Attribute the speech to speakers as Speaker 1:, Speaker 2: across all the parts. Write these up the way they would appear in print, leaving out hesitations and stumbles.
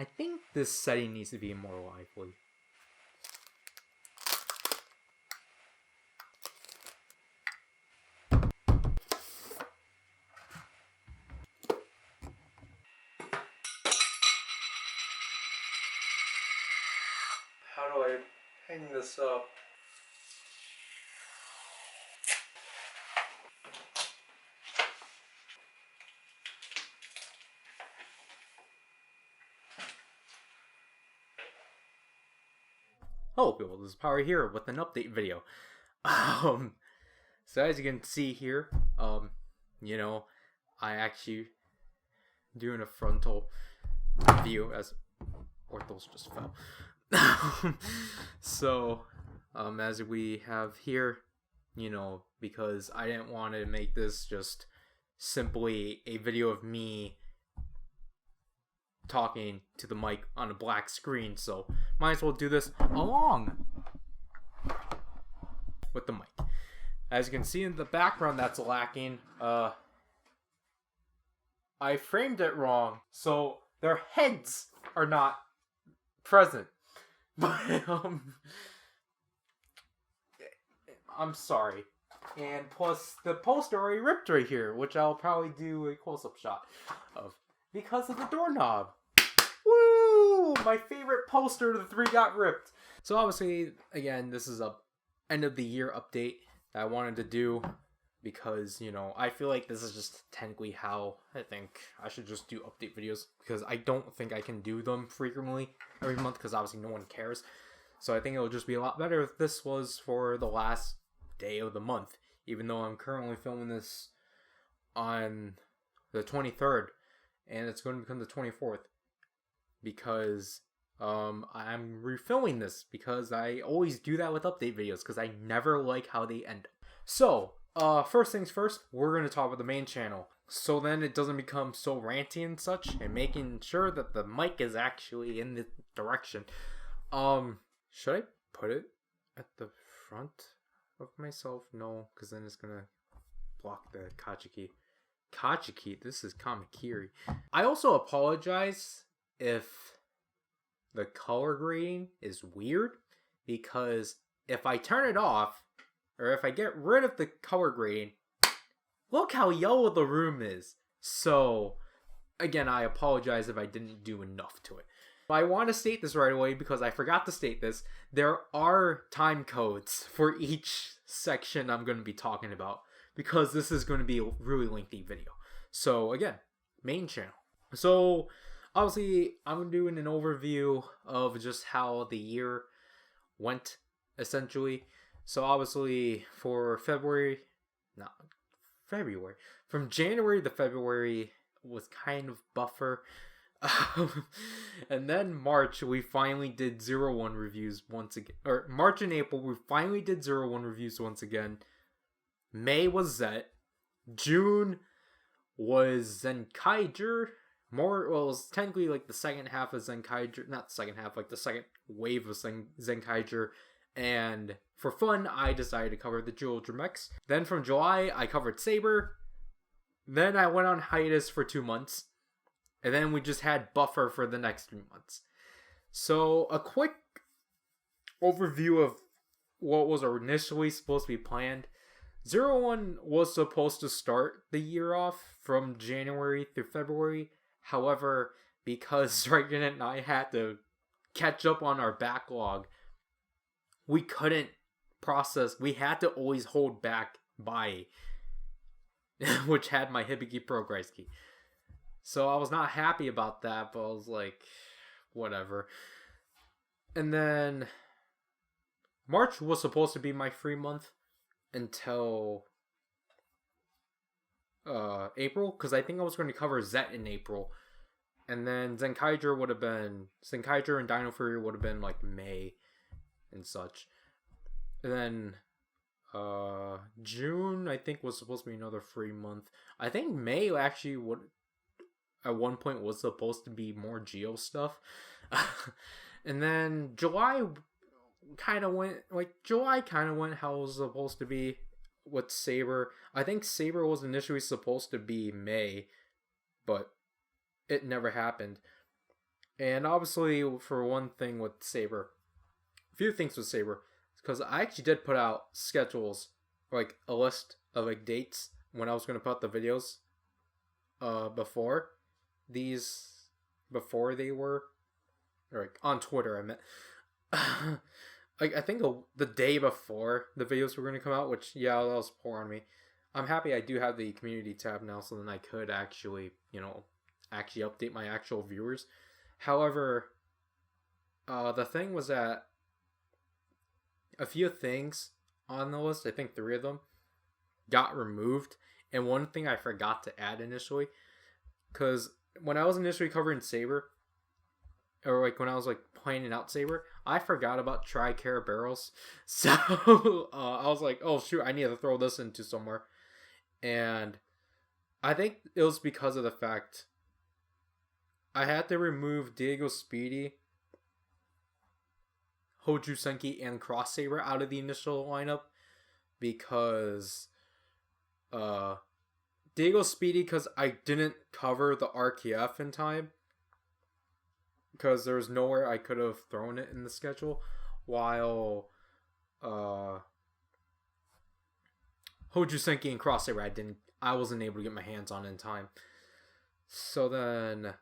Speaker 1: I think this setting needs to be more lively. How do I hang this up? Hello people, this is Power here with an update video. So as you can see here, you know, I actually doing a frontal view as orthos just fell. So, as we have here, you know, because I didn't want to make this just simply a video of me talking to the mic on a black screen, so might as well do this along with the mic. As you can see in the background that's lacking, I framed it wrong, so their heads are not present. But I'm sorry. And plus the poster already ripped right here, which I'll probably do a close-up shot of because of the doorknob. Woo! My favorite poster of the three got ripped. So obviously, again, this is a end of the year update that I wanted to do because, you know, I feel like this is just technically how I think I should just do update videos, because I don't think I can do them frequently every month because obviously no one cares. So I think it would just be a lot better if this was for the last day of the month, even though I'm currently filming this on the 23rd and it's going to become the 24th. Because I'm refilming this because I always do that with update videos because I never like how they end. So, first things first, we're going to talk about the main channel. So then it doesn't become so ranty and such, and making sure that the mic is actually in the direction. Should I put it at the front of myself? No, because then it's going to block the Kachiki. Kachiki, this is Kamakiri. I also apologize if the color grading is weird, because if I turn it off, or if I get rid of the color grading, look how yellow the room is. So, again, I apologize if I didn't do enough to it. But I want to state this right away because I forgot to state this. There are time codes for each section I'm going to be talking about, because this is going to be a really lengthy video. So, again, main channel. So, obviously, I'm doing an overview of just how the year went, essentially. So, obviously, for February, from January to February was kind of buffer. And then March, we finally did 0-1 reviews once again. Or March and April, we finally did 0-1 reviews once again. May was Zet. June was Zenkaiger. It was technically like the second half of Zenkaiger, not the second half, like the second wave of Zenkaiger. And for fun, I decided to cover the Jewel Dremex. Then from July, I covered Saber. Then I went on hiatus for 2 months. And then we just had buffer for the next 3 months. So a quick overview of what was initially supposed to be planned. 0-1 was supposed to start the year off from January through February. However, because Reagan and I had to catch up on our backlog, we couldn't process. We had to always hold back by, which had my Hibiki Progress key. So I was not happy about that, but I was like, whatever. And then March was supposed to be my free month until April, because I think I was going to cover Zet in April, and then Zenkaiger and Dino Fury would have been like May and such. And then June, I think, was supposed to be another free month. I think May actually would at one point was supposed to be more Geo stuff. And then July kind of went how it was supposed to be with Saber. I think Saber was initially supposed to be May, but it never happened. And obviously, for one thing with Saber, a few things with Saber, because I actually did put out schedules, like a list of like dates when I was going to put out the videos before they were, or like on Twitter I meant. Like I think the day before the videos were going to come out, which that was poor on me. I'm happy I do have the community tab now, so then I could actually update my actual viewers. However, the thing was that a few things on the list, I think 3 of them, got removed. And one thing I forgot to add initially, because when I was initially covering Saber, or like when I was like planning out Saber, I forgot about Tri-Care barrels. So I was like, oh shoot, I need to throw this into somewhere. And I think it was because of the fact I had to remove Diego Speedy, Hoju Senki, and Cross Saber out of the initial lineup because Diego Speedy, because I didn't cover the RKF in time, because there was nowhere I could have thrown it in the schedule, while Hoju Senki and Cross Saber I wasn't able to get my hands on in time. So then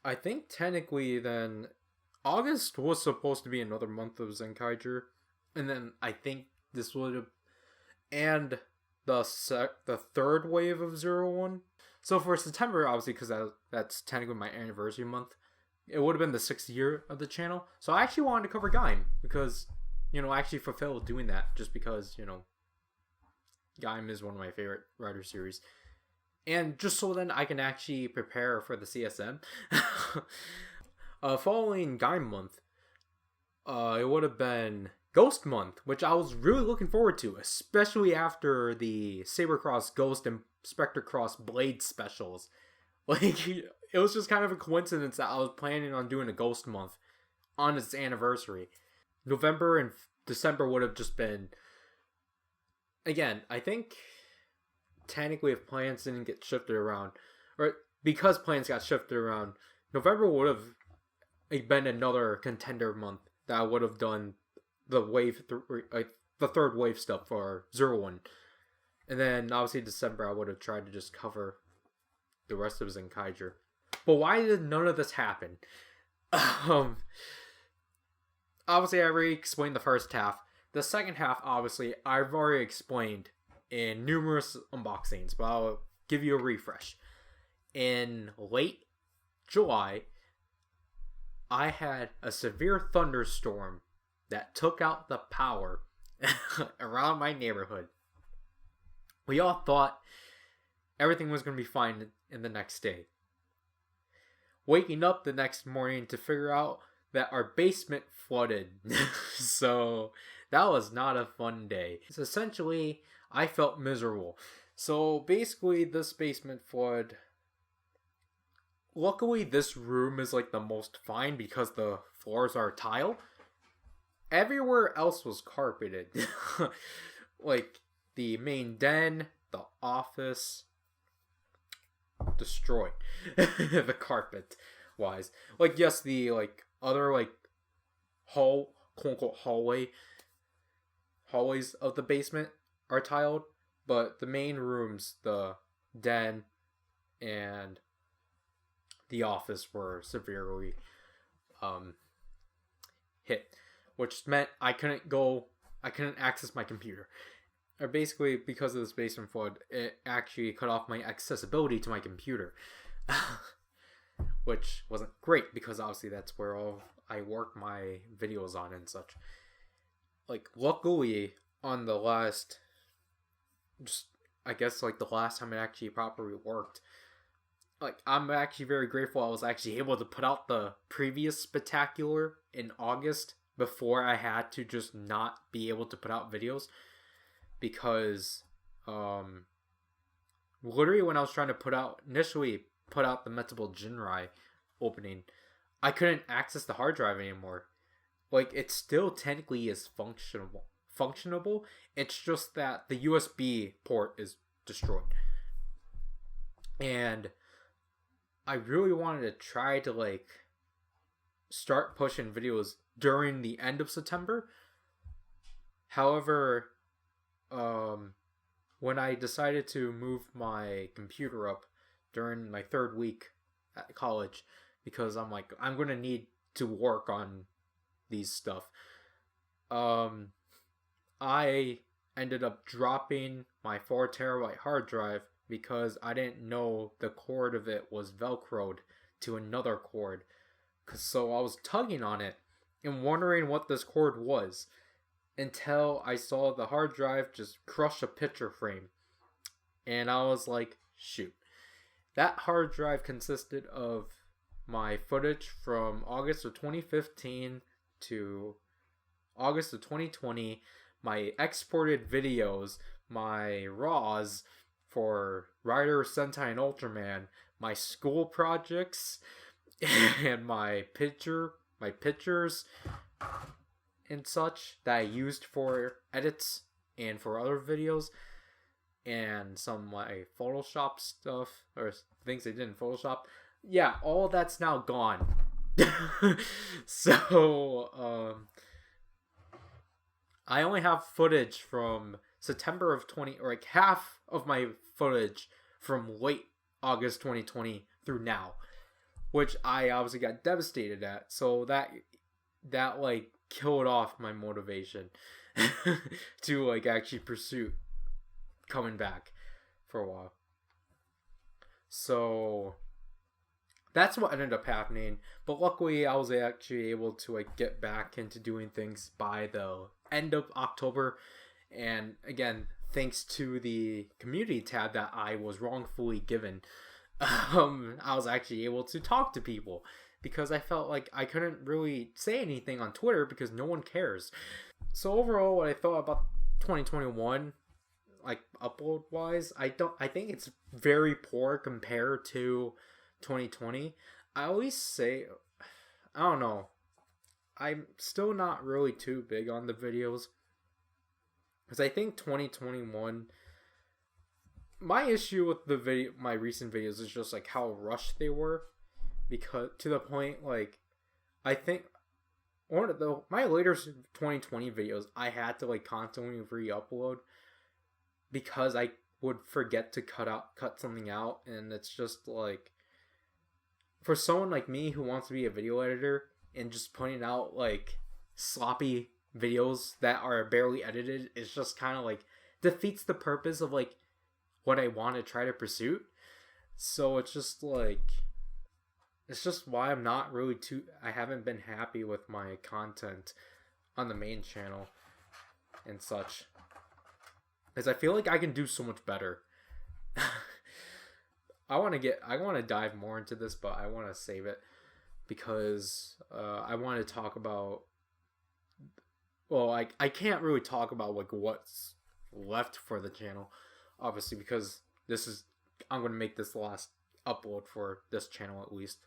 Speaker 1: I think technically then August was supposed to be another month of Zenkaiger, and then I think this would have, and the third wave of 01. So for September, obviously, because that's technically my anniversary month, it would have been the 6th year of the channel. So I actually wanted to cover Gaim because, I actually fulfilled doing that just because, Gaim is one of my favorite rider series. And just so then I can actually prepare for the CSM. Following Gaim month, it would have been Ghost month, which I was really looking forward to, especially after the Sabercross Ghost and Spectre Cross Blade specials. Like, it was just kind of a coincidence that I was planning on doing a Ghost month on its anniversary. November and December would have just been, again, I think technically if plans didn't get shifted around, or because plans got shifted around, November would have been another contender month that I would have done the the third wave stuff for 01. And then obviously December I would have tried to just cover the rest of Zenkaiger. But why did none of this happen? Obviously I already explained the first half. The second half, obviously, I've already explained in numerous unboxings, but I'll give you a refresh. In late July, I had a severe thunderstorm that took out the power around my neighborhood. We all thought everything was going to be fine in the next day. Waking up the next morning to figure out that our basement flooded. So that was not a fun day. So essentially, I felt miserable. So basically, this basement flood, luckily this room is like the most fine because the floors are tile. Everywhere else was carpeted. Like the main den, the office, destroyed. The carpet wise. Like yes, the other quote unquote hallways of the basement are tiled, but the main rooms, the den and the office, were severely hit, which meant I couldn't access my computer. Or basically, because of this basement flood, it actually cut off my accessibility to my computer. Which wasn't great, because obviously that's where all I work my videos on and such. Luckily, on the last, the last time it actually properly worked, I'm actually very grateful I was actually able to put out the previous spectacular in August before I had to just not be able to put out videos. Because, literally when I was trying to initially put out the Metable Jinrai opening, I couldn't access the hard drive anymore. It still technically is functionable. It's just that the USB port is destroyed. And I really wanted to try to like start pushing videos during the end of September. However, when I decided to move my computer up during my third week at college, because I'm like, I'm going to need to work on these stuff, I ended up dropping my 4 terabyte hard drive because I didn't know the cord of it was velcroed to another cord. So I was tugging on it and wondering what this cord was until I saw the hard drive just crush a picture frame. And I was like, shoot. That hard drive consisted of my footage from August of 2015 to August of 2020, my exported videos, my RAWs for Rider, Sentai, and Ultraman, my school projects, and my pictures and such that I used for edits and for other videos, and some of my Photoshop stuff, or things I did in Photoshop. Yeah, all that's now gone. So, I only have footage from September of 20, or like half of my footage from late August 2020 through now, which I obviously got devastated at. So that like killed off my motivation to like actually pursue coming back for a while. So that's what ended up happening. But luckily, I was actually able to like get back into doing things by the end of October. And again, thanks to the community tab that I was wrongfully given, I was actually able to talk to people because I felt like I couldn't really say anything on Twitter because no one cares. So overall, what I thought about 2021, like upload wise, I think it's very poor compared to 2020. I always say, I don't know, I'm still not really too big on the videos because I think 2021, my issue with my recent videos is just like how rushed they were, because to the point like I think one of my later 2020 videos I had to like constantly re-upload because I would forget to cut something out, and it's just like, for someone like me who wants to be a video editor and just putting out like sloppy videos that are barely edited, it's just kind of like defeats the purpose of like what I want to try to pursue. So it's just like, it's just why I'm not really I haven't been happy with my content on the main channel and such, because I feel like I can do so much better. I want to dive more into this, but I want to save it because I want to talk about, well, I can't really talk about like what's left for the channel, obviously, because I'm going to make this the last upload for this channel, at least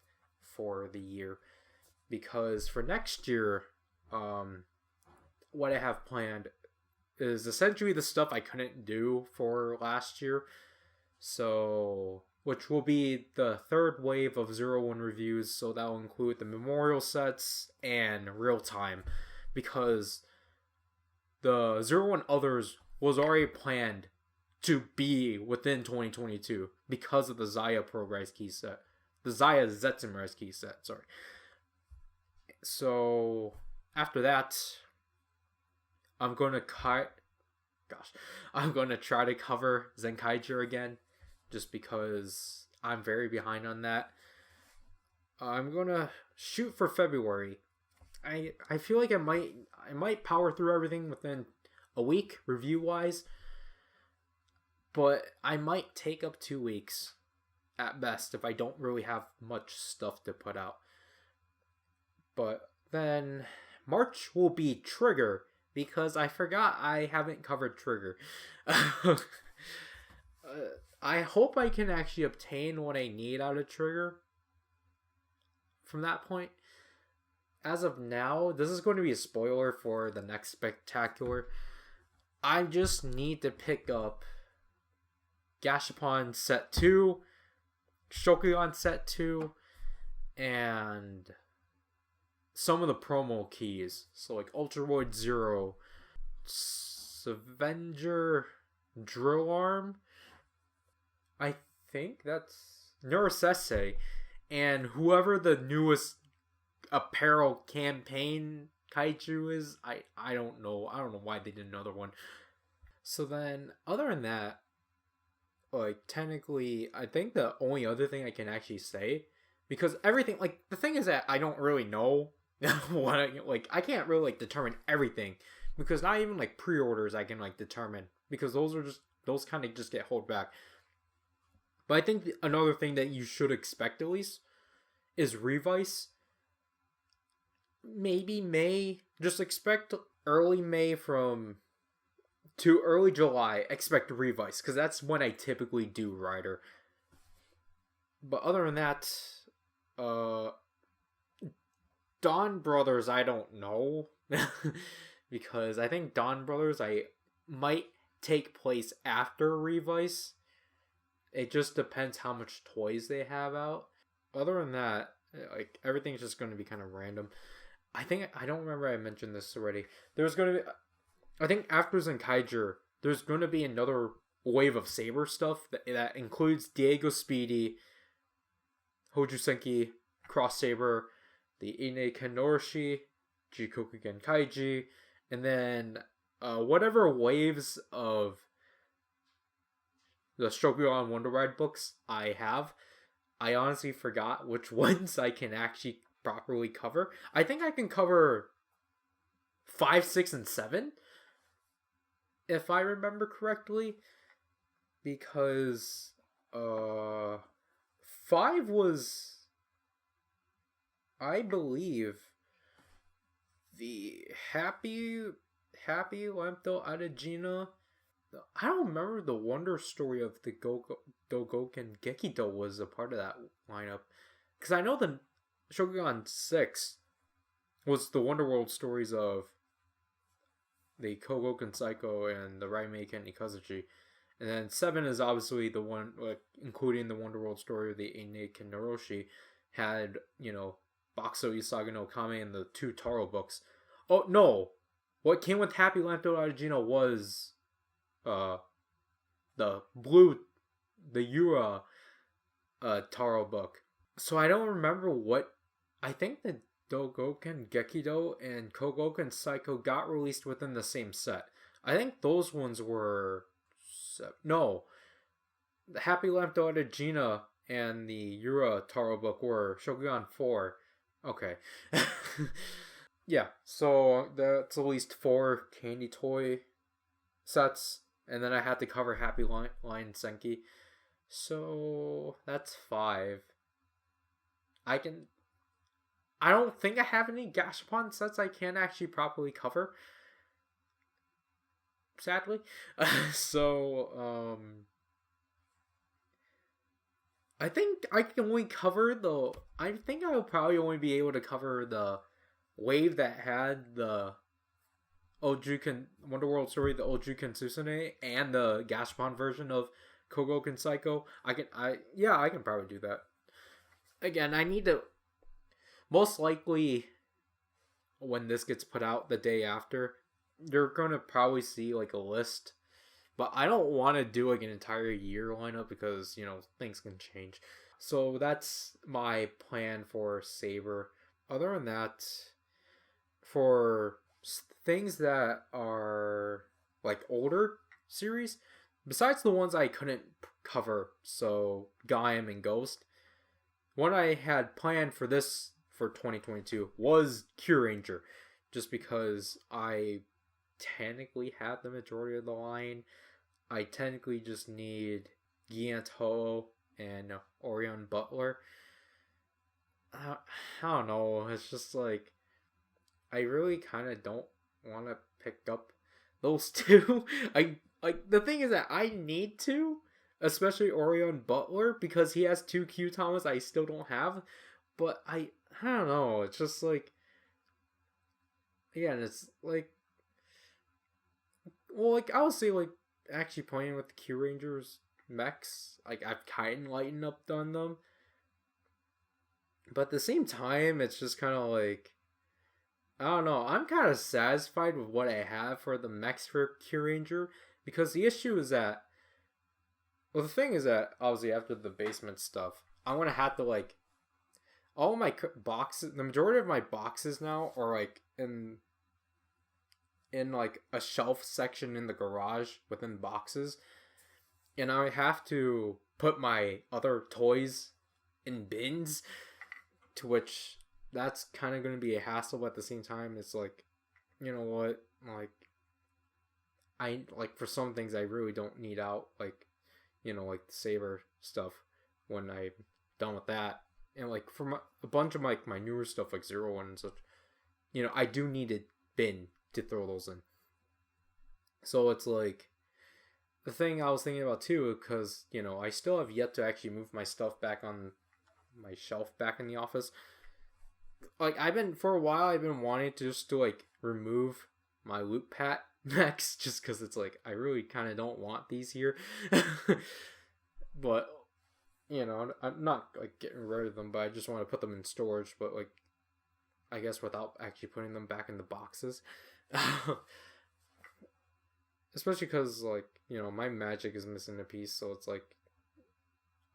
Speaker 1: for the year, because for next year, what I have planned is essentially the stuff I couldn't do for last year. So, which will be the third wave of 01 reviews, so that will include the memorial sets and real time, because the 01 others was already planned to be within 2022 because of the Zaya Progress key set. The Zaya Zetsunrise key set, sorry. So, after that, I'm going to try to cover Zenkaiger again, just because I'm very behind on that. I'm going to shoot for February. I feel like I might power through everything within a week, review-wise, but I might take up 2 weeks at best if I don't really have much stuff to put out. But then March will be Trigger, because I forgot I haven't covered Trigger. I hope I can actually obtain what I need out of Trigger from that point. As of now, this is going to be a spoiler for the next spectacular. I just need to pick up Gashapon Set 2 Shokugan Set 2, and some of the promo keys. So like Ultra Void Zero, Avenger Drill Arm, I think that's Neurosese, and whoever the newest apparel campaign kaiju is, I don't know. I don't know why they did another one. So then, other than that, like technically, I think the only other thing I can actually say, because everything, like the thing is that I don't really know what I can't really like determine everything, because not even like pre-orders I can like determine, because those kind of just get held back. But I think another thing that you should expect at least is Revice. Maybe May. Just expect early May to early July. Expect Revice, because that's when I typically do Rider. But other than that, Dawn Brothers, I don't know. Because I think Dawn Brothers I might take place after Revice. It just depends how much toys they have out. Other than that, like everything's just going to be kind of random. I don't remember I mentioned this already. There's going to be, I think after Zenkaiger, there's going to be another wave of Saber stuff that includes Diego Speedy, Hoju Senki, Cross Saber, the Ine Kenoroshi, Jikoku Genkaiji, and then whatever waves of the Shokugan Wonder Ride books I have. I honestly forgot which ones I can actually properly cover. I think I can cover 5, 6, and 7, if I remember correctly, because 5 was, I believe, the Happy Lampto Adagina. I don't remember the Wonder Story of the Dogoken Gekido was a part of that lineup. Because I know the Shokugan 6 was the Wonder World stories of the Kogoken Psycho and the Raimeiken Ikazuchi. And then 7 is obviously the one, like, including the Wonder World story of the Eineiken Noroshi, had, Boxo Isaga no Kame and the 2 Taro books. Oh, no! What came with Happy Lampto Adagino was the Yura Taro book. So I don't remember what, I think the Dogoken Gekido and Kogoken Psycho got released within the same set. I think those ones were, no, the Happy Lampto Adagina and the Yura Taro book were Shokugan 4. Okay. Yeah, so that's at least 4 candy toy sets. And then I had to cover Happy Lion Senki. So that's 5. I don't think I have any Gashapon sets I can actually properly cover. Sadly. So, I think I can only cover I think I will probably only be able to cover the wave that had the Ojuken Wonder World story, the Ojuken Susune, and the Gashapon version of Kogoken Psycho. I can probably do that. Again, I need to, most likely when this gets put out the day after, you're gonna probably see like a list. But I don't want to do like an entire year lineup because, things can change. So that's my plan for Saber. Other than that, for things that are like older series, besides the ones I couldn't cover, so Gaim and Ghost, what I had planned for 2022 was Kyuranger, just because I technically have the majority of the line. I technically just need Gianto and Orion Butler. I don't know, it's just like, I really kind of don't want to pick up those two. The thing is that I need to, especially Orion Butler, because he has 2 Q Thomas I still don't have. But I don't know, it's just like, again, it's like, well, like, I would say, like, actually playing with the Q Rangers mechs. Like, I've kind of lightened up on them. But at the same time, it's just kind of like, I don't know. I'm kind of satisfied with what I have for the mechs for Kyuranger. Because the issue is that, well, the thing is that, obviously, after the basement stuff, I'm going to have to, like, all my boxes, the majority of my boxes now are, like, in like, a shelf section in the garage within boxes. And I have to put my other toys in bins, to which that's kind of going to be a hassle, but at the same time, it's like, you know what, like, I, like, for some things I really don't need out, like, you know, like the Saber stuff, when I'm done with that, and, like, for a bunch of, like, my newer stuff, like Zero One and such, you know, I do need a bin to throw those in. So it's like, the thing I was thinking about too, because, you know, I still have yet to actually move my stuff back on my shelf back in the office. Like, for a while, I've been wanting to just to, like, remove my Loot Pat mechs, just because it's like, I really kind of don't want these here. But, you know, I'm not, like, getting rid of them, but I just want to put them in storage, but, like, I guess without actually putting them back in the boxes. Especially because, like, you know, my magic is missing a piece, so it's like,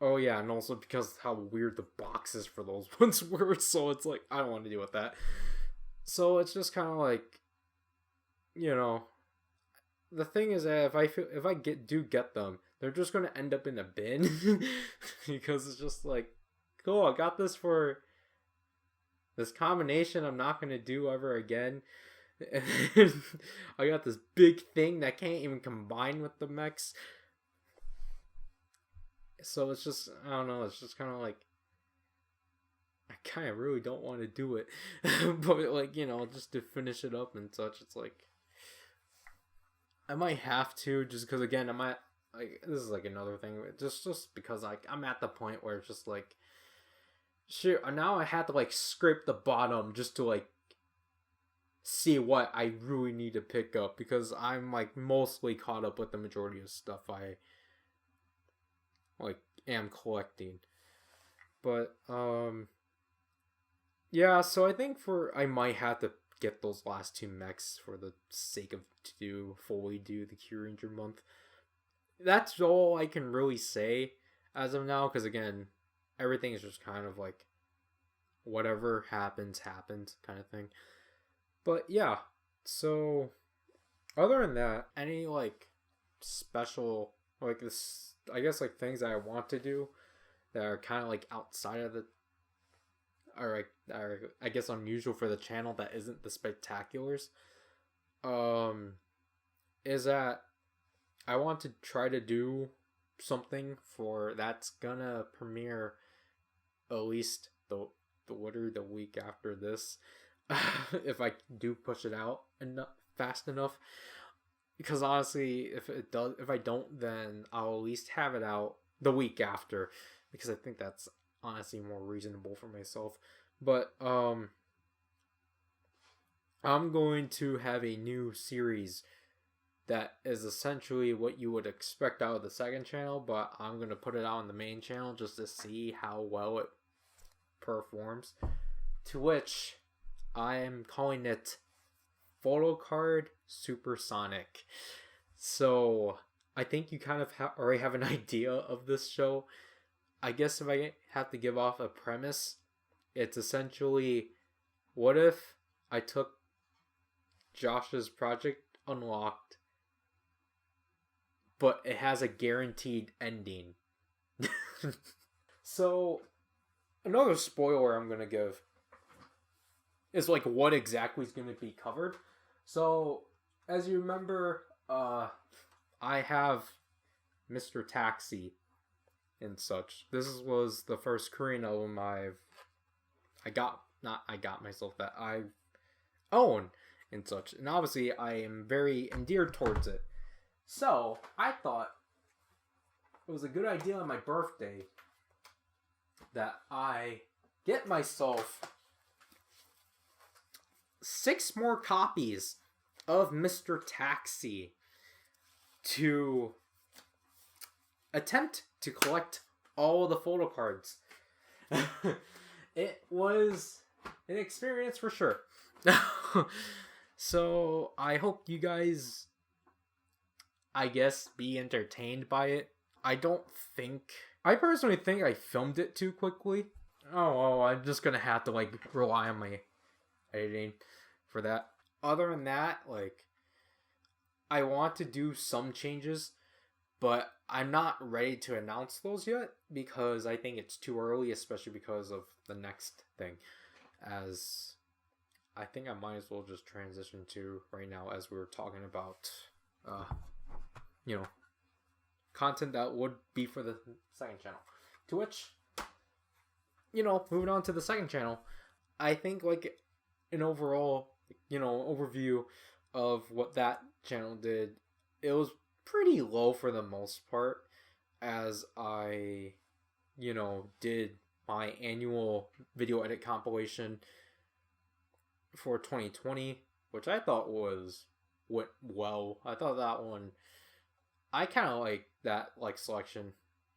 Speaker 1: oh yeah, and also because how weird the boxes for those ones were, so it's like, I don't want to deal with that. So it's just kind of like, you know, the thing is that if I do get them, they're just going to end up in a bin, because it's just like, cool, I got this for this combination I'm not going to do ever again. And I got this big thing that can't even combine with the mechs. So it's just, I don't know, it's just kind of like, I kind of really don't want to do it. But, like, you know, just to finish it up and such, it's like, I might have to, just because, again, I might, like, this is, like, another thing, just because, like, I'm at the point where it's just, like, shit, now I have to, like, scrape the bottom just to, like, see what I really need to pick up, because I'm, like, mostly caught up with the majority of stuff I, like, am collecting. But yeah, so I think I might have to get those last two mechs for the sake of fully do the Kyuranger month. That's all I can really say as of now, because again, everything is just kind of like, whatever happens kind of thing. But yeah, so other than that, any, like, special, like, this, I guess, like, things that I want to do that are kind of, like, outside of the, or, like, are, I guess, unusual for the channel that isn't the spectaculars, is that I want to try to do something that's gonna premiere at least the week after this. If I do push it out fast enough, because honestly, if I don't, then I'll at least have it out the week after, because I think that's honestly more reasonable for myself. But I'm going to have a new series that is essentially what you would expect out of the second channel, but I'm going to put it out on the main channel just to see how well it performs, to which I am calling it Photo Card Supersonic. So I think you kind of already have an idea of this show. I guess if I have to give off a premise, it's essentially, what if I took Josh's Project Unlocked, but it has a guaranteed ending. So, another spoiler I'm going to give is, like, what exactly is going to be covered. So, as you remember, I have Mr. Taxi and such. This was the first Korean album I got myself, that I own and such. And obviously, I am very endeared towards it. So, I thought it was a good idea on my birthday that I get myself 6 more copies of Mr. Taxi to attempt to collect all the photo cards. It was an experience for sure. So I hope you guys, I guess, be entertained by it. I personally think I filmed it too quickly. Oh, I'm just gonna have to like rely on my editing for that. Other than that, like, I want to do some changes, but I'm not ready to announce those yet because I think it's too early, especially because of the next thing. As I think I might as well just transition to right now, as we were talking about, content that would be for the second channel. To which, moving on to the second channel, I think like an overall, overview of what that channel did, it was pretty low for the most part, as I, did my annual video edit compilation for 2020, which I thought went well. I thought that one, I kind of like that selection,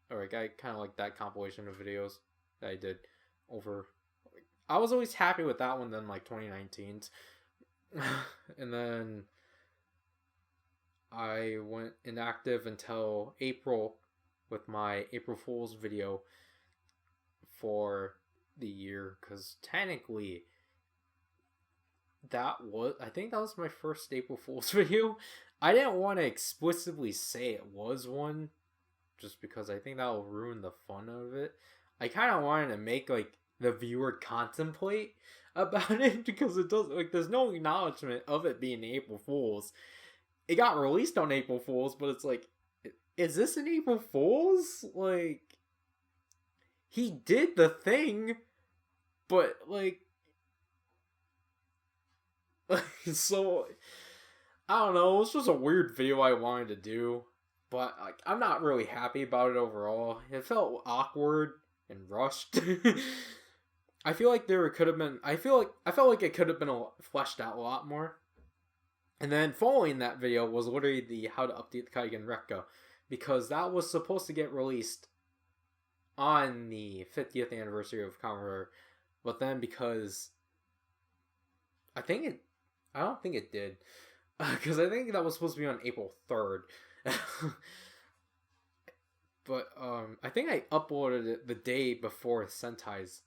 Speaker 1: or I kind of like that compilation of videos that I did over. I was always happy with that one than 2019's. And then I went inactive until April with my April Fool's video for the year, because technically I think that was my first April Fool's video. I didn't want to explicitly say it was one, just because I think that will ruin the fun of it. I kind of wanted to make the viewer contemplate about it, because it does there's no acknowledgement of it being April Fool's. It got released on April Fool's, but it's is this an April Fool's? He did the thing, but so I don't know, it was just a weird video I wanted to do, but I'm not really happy about it overall. It felt awkward and rushed. I feel like I felt like it could have been fleshed out a lot more. And then following that video was literally the how to update the Kaigen Rekka, because that was supposed to get released on the 50th anniversary of PowerRider, but then because I don't think it did, because I think that was supposed to be on April 3rd. But I think I uploaded it the day before Sentai's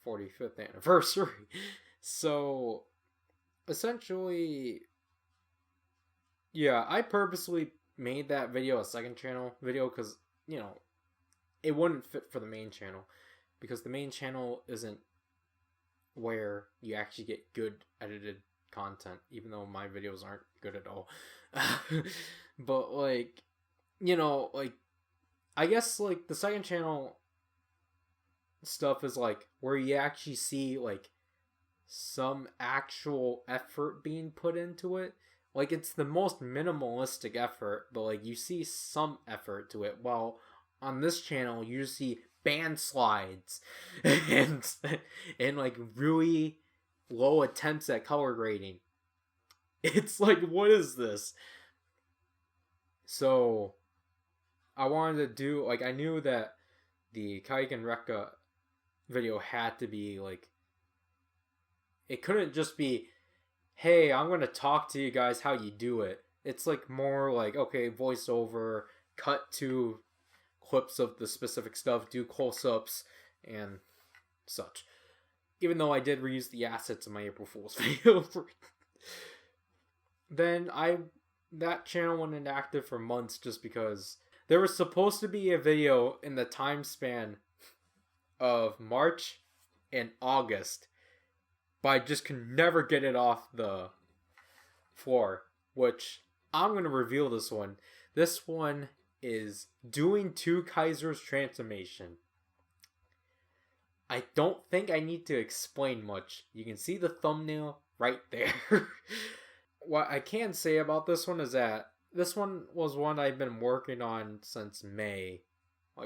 Speaker 1: 45th anniversary. So essentially, yeah, I purposely made that video a second channel video because, it wouldn't fit for the main channel, because the main channel isn't where you actually get good edited content, even though my videos aren't good at all. But I guess the second channel stuff is where you actually see some actual effort being put into it. It's the most minimalistic effort, but you see some effort to it, while on this channel you just see band slides and really low attempts at color grading. It's what is this? So I wanted to do I knew that the Kaigen Rekka video had to be it couldn't just be, hey, I'm gonna talk to you guys how you do it. It's more okay, voiceover, cut to clips of the specific stuff, do close-ups and such. Even though I did reuse the assets in my April Fool's video. Then that channel went inactive for months just because there was supposed to be a video in the time span of March and August, but I just could never get it off the floor, which I'm going to reveal this one. This one is doing 2 Kaisers transformation. I don't think I need to explain much. You can see the thumbnail right there. What I can say about this one is that this one was one I've been working on since May.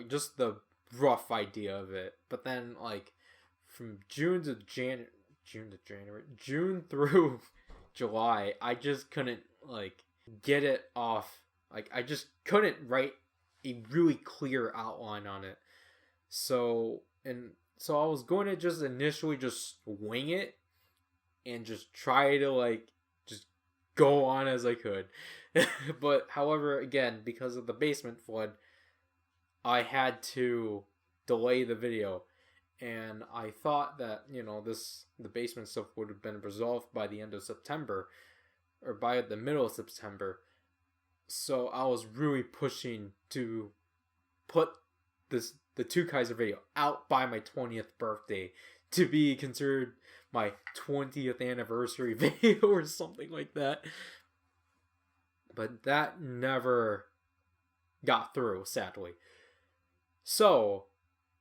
Speaker 1: Just the rough idea of it. But then, from June through July, I just couldn't, get it off. I just couldn't write a really clear outline on it. So I was going to just initially just wing it and just try to like just go on as I could. But however, again, because of the basement flood, I had to delay the video. And I thought that, the basement stuff would have been resolved by the end of September or by the middle of September. So I was really pushing to put the Two Kaiser video out by my 20th birthday to be considered my 20th anniversary video or something like that. But that never got through, sadly. So,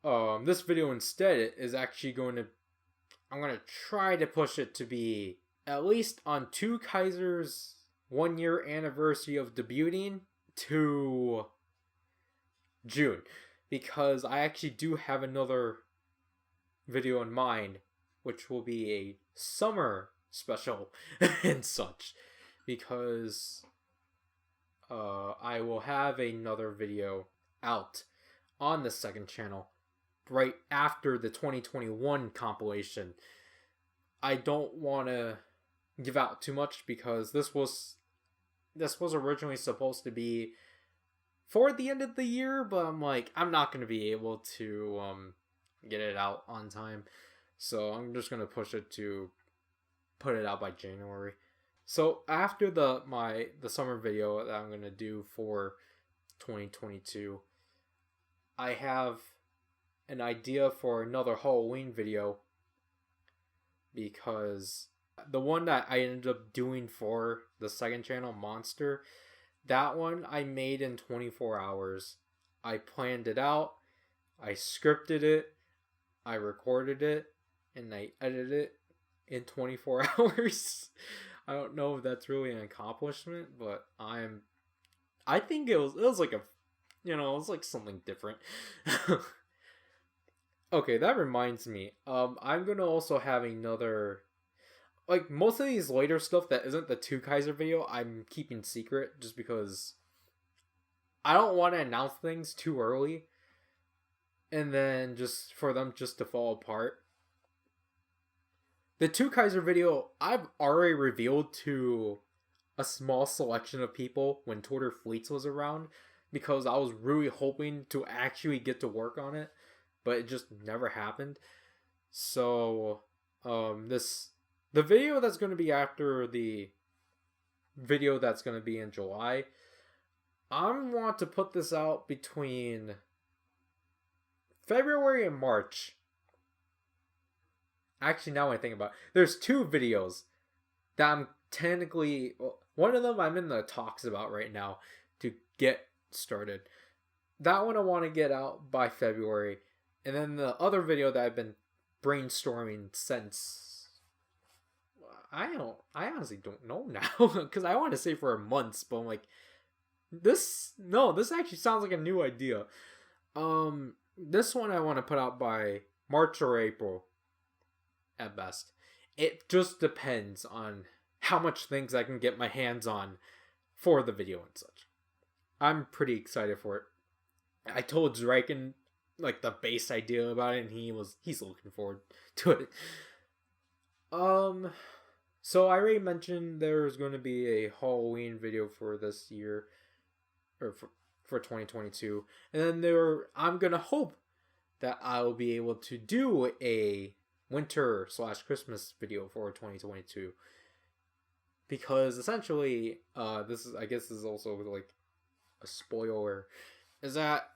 Speaker 1: this video instead is actually I'm going to try to push it to be at least on Two Kaiser's 1 year anniversary of debuting to June. Because I actually do have another video in mind, which will be a summer special and such. Because I will have another video out on the second channel right after the 2021 compilation. I don't want to give out too much because this was originally supposed to be for the end of the year, but I'm like, I'm not going to be able to get it out on time. So I'm just going to push it to put it out by January. So after the summer video that I'm going to do for 2022, I have an idea for another Halloween video, because the one that I ended up doing for the second channel, Monster, that one I made in 24 hours. I planned it out, I scripted it, I recorded it, and I edited it in 24 hours. I don't know if that's really an accomplishment, but I think it was like a, it was like something different. Okay, that reminds me. I'm gonna also have another, like, most of these later stuff that isn't the Two Kaiser video, I'm keeping secret just because I don't want to announce things too early and then just for them just to fall apart. The Two Kaiser video, I've already revealed to a small selection of people when Twitter Fleets was around, because I was really hoping to actually get to work on it, but it just never happened. So, the video that's going to be after the video that's going to be in July, I want to put this out between February and March. Actually, now I think about it, there's two videos that I'm technically, one of them I'm in the talks about right now to get started. That one I want to get out by February. And then the other video that I've been brainstorming since, I honestly don't know now, because I want to say for months, but I'm like, this actually sounds like a new idea. This one I want to put out by March or April at best. It just depends on how much things I can get my hands on for the video and such. I'm pretty excited for it. I told Draken like the base idea about it, and he's looking forward to it. So I already mentioned there's going to be a Halloween video for this year, or for 2022, and then I'm gonna hope that I'll be able to do a winter/Christmas video for 2022, because essentially, I guess this is also like a spoiler, is that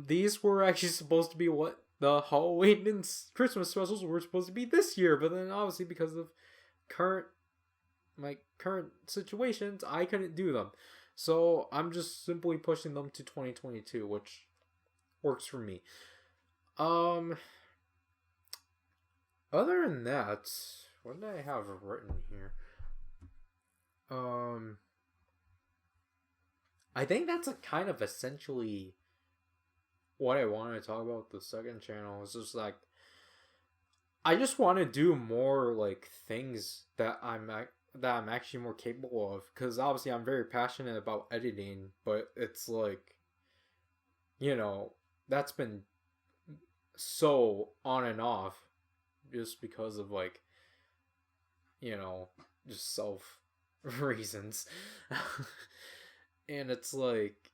Speaker 1: these were actually supposed to be what the Halloween and Christmas specials were supposed to be this year, but then obviously because of current situations, I couldn't do them. So I'm just simply pushing them to 2022, which works for me. Other than that, what did I have written here? I think that's a kind of essentially what I wanted to talk about with the second channel. It's just like, I just want to do more like things that I'm actually more capable of, because obviously I'm very passionate about editing, but it's like, you know, that's been so on and off just because of like, you know, just self reasons. And it's like,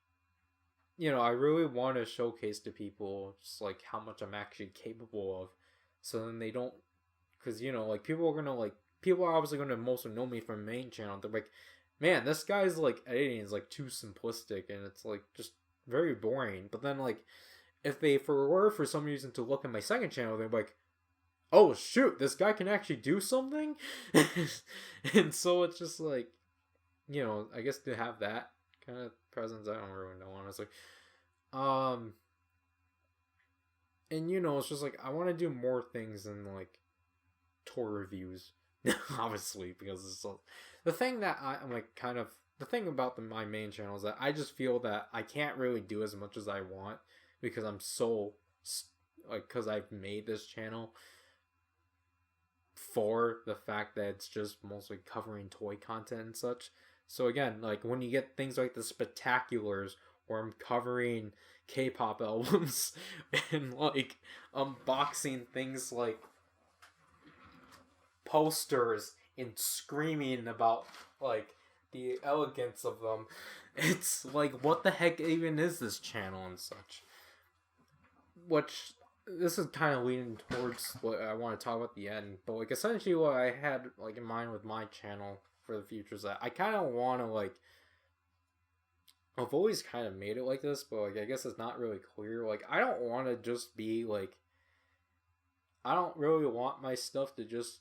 Speaker 1: you know, I really want to showcase to people just like how much I'm actually capable of, so then they don't, because you know, like people are obviously gonna mostly know me from main channel. They're like, man, this guy's like editing is like too simplistic and it's like just very boring. But then like if they for some reason to look at my second channel, they're like, oh shoot, this guy can actually do something. And so it's just like, you know, I guess to have that kind of presence, I don't really know, honestly. And you know, it's just like I want to do more things than like tour reviews, obviously, because it's the thing that I'm like kind of the thing about my main channel is that I just feel that I can't really do as much as I want because I'm so like because I've made this channel for the fact that it's just mostly covering toy content and such. So again, like when you get things like the spectaculars where I'm covering K-pop albums and like unboxing things like posters and screaming about like the elegance of them, it's like what the heck even is this channel and such. Which this is kind of leading towards what I want to talk about at the end, but like essentially what I had like in mind with my channel for the future is that I kind of want to like I've always kind of made it like this, but like I guess it's not really clear. Like I don't want to just be like I don't really want my stuff to just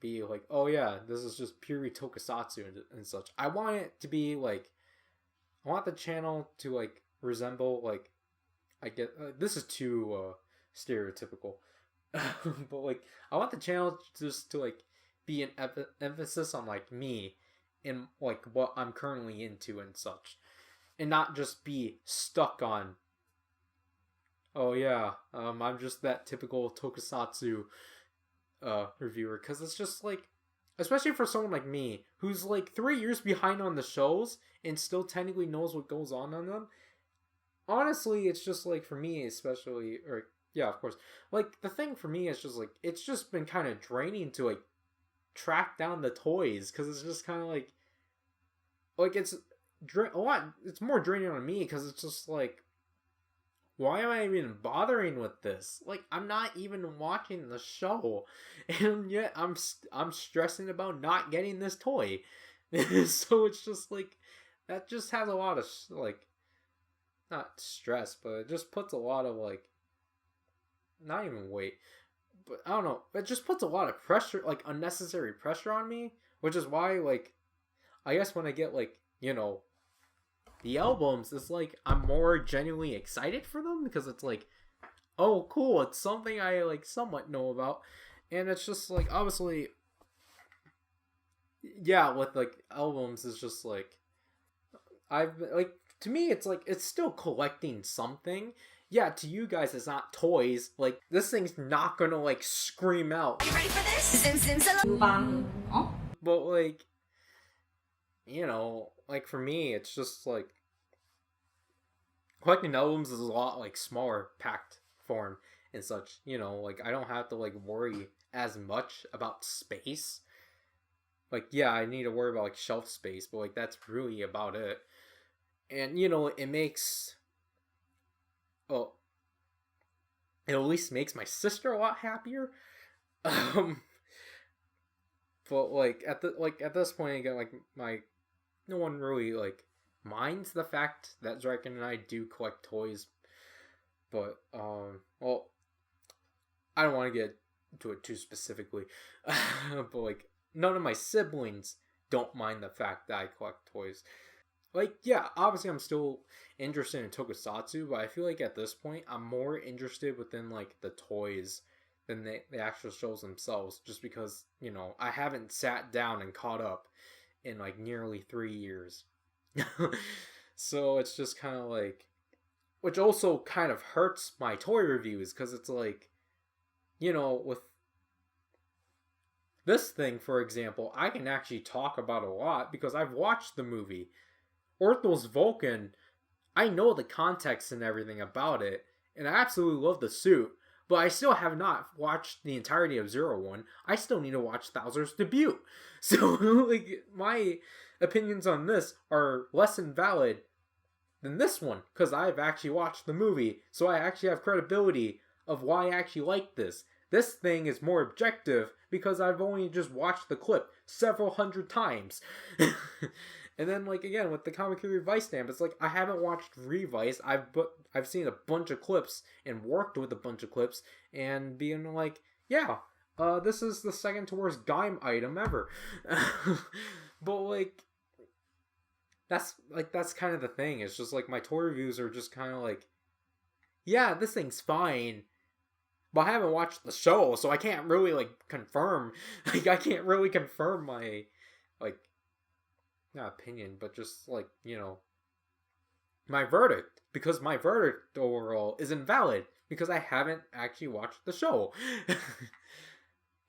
Speaker 1: be like, oh yeah, this is just purely tokusatsu and such. I want it to be like I want the channel to like resemble like I get this is too stereotypical, but like I want the channel just to like be an emphasis on like me and like what I'm currently into and such, and not just be stuck on. Oh yeah, I'm just that typical tokusatsu reviewer, because it's just like, especially for someone like me who's like 3 years behind on the shows and still technically knows what goes on them. Honestly, it's just like for me, especially, or yeah, of course, like the thing for me is just like it's just been kind of draining to like track down the toys, because it's just kind of like it's a lot. It's more draining on me because it's just like, why am I even bothering with this? Like I'm not even watching the show, and yet I'm stressing about not getting this toy. So it's just like that just has a lot of like not stress, but it just puts a lot of like not even weight, but I don't know, it just puts a lot of pressure, like unnecessary pressure on me, which is why like I guess when I get like, you know, the albums, it's like I'm more genuinely excited for them because it's like, oh cool, it's something I like somewhat know about. And it's just like obviously, yeah, with like albums it's just like I've like, to me it's like it's still collecting something. Yeah, to you guys it's not toys. Like this thing's not gonna like scream out. Are you ready for this? But like, you know, like for me it's just like collecting albums is a lot like smaller packed form and such. You know, like I don't have to like worry as much about space. Like yeah, I need to worry about like shelf space, but like that's really about it. And you know, it makes, well, it at least makes my sister a lot happier. Um, but like at this point again, like my no one really like minds the fact that Draken and I do collect toys. But well, I don't want to get into it too specifically. But like none of my siblings don't mind the fact that I collect toys. Like, yeah, obviously I'm still interested in tokusatsu, but I feel like at this point I'm more interested within like the toys than the actual shows themselves, just because, you know, I haven't sat down and caught up in like nearly 3 years. So it's just kind of like, which also kind of hurts my toy reviews, because it's like, you know, with this thing, for example, I can actually talk about a lot because I've watched the movie. Ortho's Vulcan, I know the context and everything about it, and I absolutely love the suit, but I still have not watched the entirety of Zero One. I still need to watch Thouser's debut. So, like, my opinions on this are less invalid than this one, because I've actually watched the movie, so I actually have credibility of why I actually like this. This thing is more objective because I've only just watched the clip several hundred times. And then, like, again, with the Comic Revice stamp, it's like I haven't watched Revice. I've seen a bunch of clips and worked with a bunch of clips and being like, yeah, this is the second to worst Gaim item ever. But, like, that's kind of the thing. It's just like my toy reviews are just kind of like, yeah, this thing's fine, but I haven't watched the show, so I can't really like confirm. Like, I can't really confirm my, like, not opinion, but just like, you know, my verdict, because my verdict overall is invalid because I haven't actually watched the show.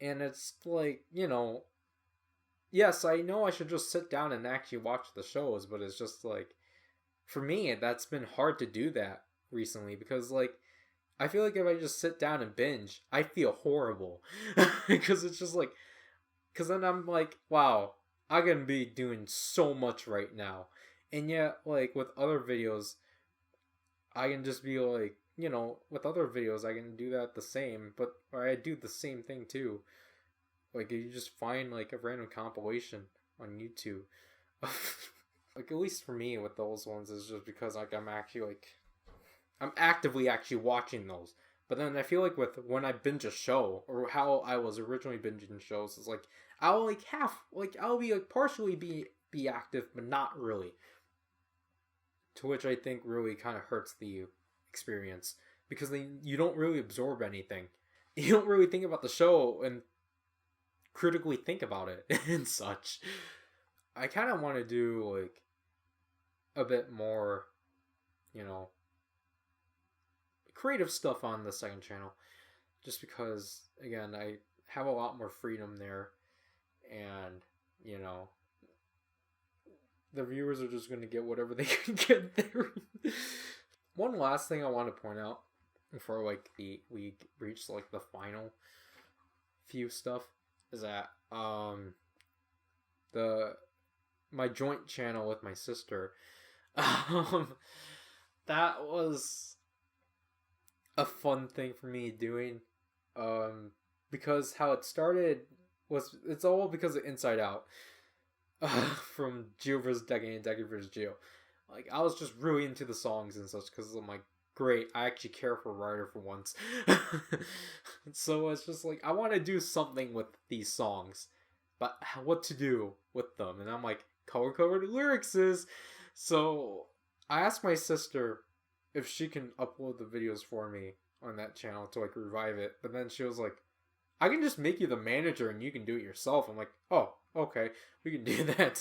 Speaker 1: And it's like, you know, yes, I know I should just sit down and actually watch the shows, but it's just like, for me, that's been hard to do that recently because, like, I feel like if I just sit down and binge, I feel horrible. Because it's just like, because then I'm like, wow, I can be doing so much right now. And yet, like, with other videos, I can just be like, you know, with other videos, I can do that the same, but, or I do the same thing too. Like, you just find, like, a random compilation on YouTube. Like, at least for me with those ones, is just because, like, I'm actively actually watching those. But then I feel like with when I binge a show, or how I was originally binging shows, is like, I'll, like, I'll be, like, partially be active, but not really. To which I think really kind of hurts the experience. Because then you don't really absorb anything. You don't really think about the show and critically think about it and such. I kind of want to do, like, a bit more, you know, creative stuff on the second channel. Just because, again, I have a lot more freedom there. And, you know, the viewers are just going to get whatever they can get there. One last thing I want to point out before, like, we reach, like, the final few stuff is that my joint channel with my sister, that was a fun thing for me doing, because how it started was, it's all because of Inside Out, from Geo vs. Decade and Decade vs. Geo. Like, I was just really into the songs and such because I'm like, great, I actually care for Ryder for once. So it's just like, I want to do something with these songs, but what to do with them? And I'm like, color-coded lyrics is. So I asked my sister if she can upload the videos for me on that channel to, like, revive it. But then she was like, I can just make you the manager and you can do it yourself. I'm like, oh, okay, we can do that.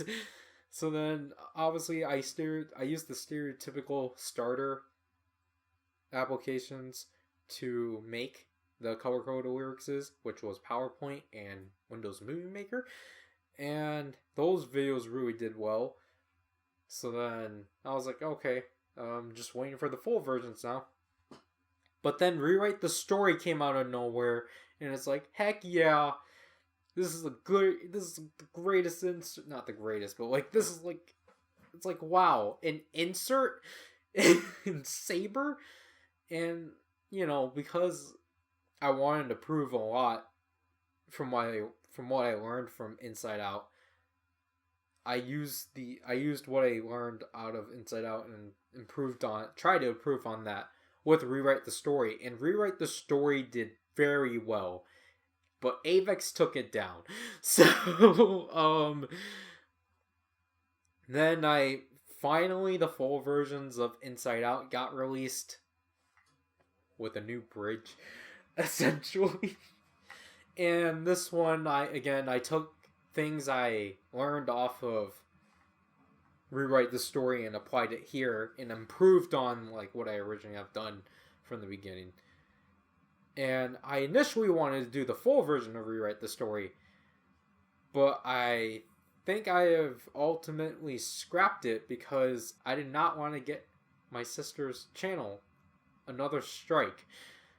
Speaker 1: So then, obviously, I used the stereotypical starter applications to make the color-coded lyrics, which was PowerPoint and Windows Movie Maker. And those videos really did well. So then, I was like, okay, just waiting for the full versions now. But then Rewrite the Story came out of nowhere, and it's like, heck yeah, this is the greatest insert, not the greatest, but, like, this is, like, it's like, wow, an insert in Saber. And, you know, because I wanted to prove a lot from what I learned from Inside Out, I used what I learned out of Inside Out and tried to improve on that with Rewrite the Story. And Rewrite the Story did very well, but Avex took it down. So, then the full versions of Inside Out got released with a new bridge, essentially. And this one, I took things I learned off of Rewrite the Story and applied it here and improved on, like, what I originally have done from the beginning. And I initially wanted to do the full version of Rewrite the Story, but I think I have ultimately scrapped it because I did not want to get my sister's channel another strike.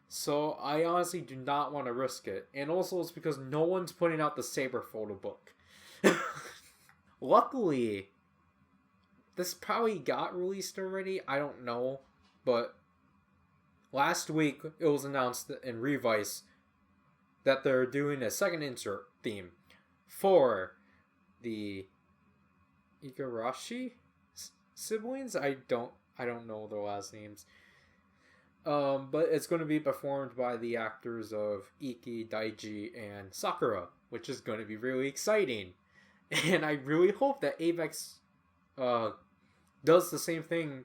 Speaker 1: So I honestly do not want to risk it. And also it's because no one's putting out the Saber photo book. Luckily, this probably got released already. I don't know. But last week it was announced in Revice that they're doing a second insert theme for the Igarashi siblings. I don't know their last names. But it's going to be performed by the actors of Iki, Daiji, and Sakura, which is going to be really exciting. And I really hope that Avex does the same thing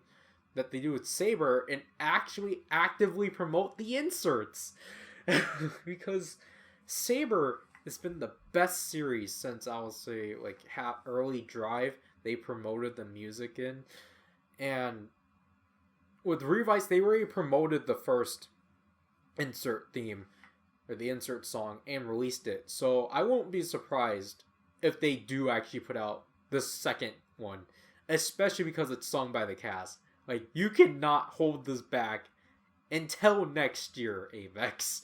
Speaker 1: that they do with Saber and actually actively promote the inserts. Because Saber has been the best series since, I will say, like, early Drive. They promoted the music in. And with Revice, they already promoted the first insert theme, or the insert song, and released it. So I won't be surprised if they do actually put out the second one, especially because it's sung by the cast. Like, you cannot hold this back until next year, Avex.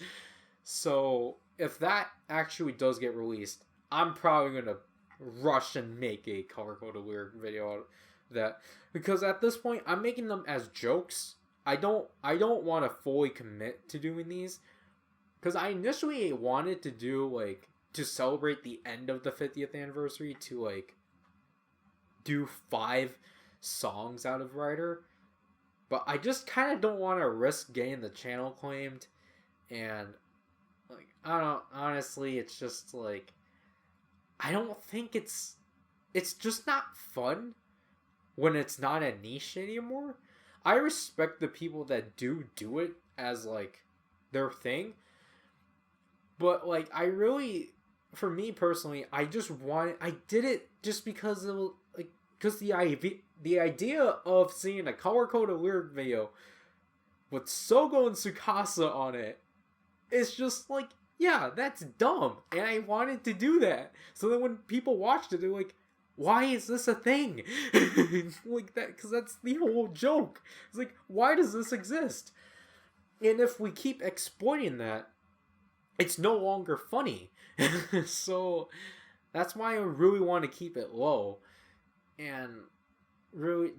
Speaker 1: So if that actually does get released, I'm probably gonna rush and make a color-coded lyric video out of that, because at this point I'm making them as jokes. I don't want to fully commit to doing these, because I initially wanted to do, like, to celebrate the end of the 50th anniversary, to, like, do 5 songs out of Rider, but I just kind of don't want to risk getting the channel claimed. And, like, I don't, honestly, it's just like, I don't think it's just not fun when it's not a niche anymore. I respect the people that do it as, like, their thing, but, like, I really, for me personally, I did it just because of, like, because the idea of seeing a color-coded lyric video with Sogo and Tsukasa on it is just like, yeah, that's dumb, and I wanted to do that. So then when people watched it, they're like, why is this a thing? Like that, because that's the whole joke. It's like, why does this exist? And if we keep exploiting that, it's no longer funny. So that's why I really want to keep it low. And really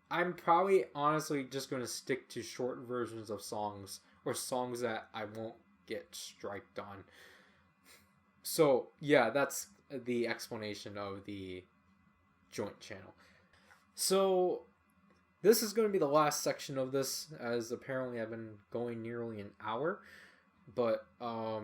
Speaker 1: I'm probably honestly just going to stick to short versions of songs, or songs that I won't get striked on. So yeah, that's the explanation of the joint channel. So this is going to be the last section of this, as apparently I've been going nearly an hour. But I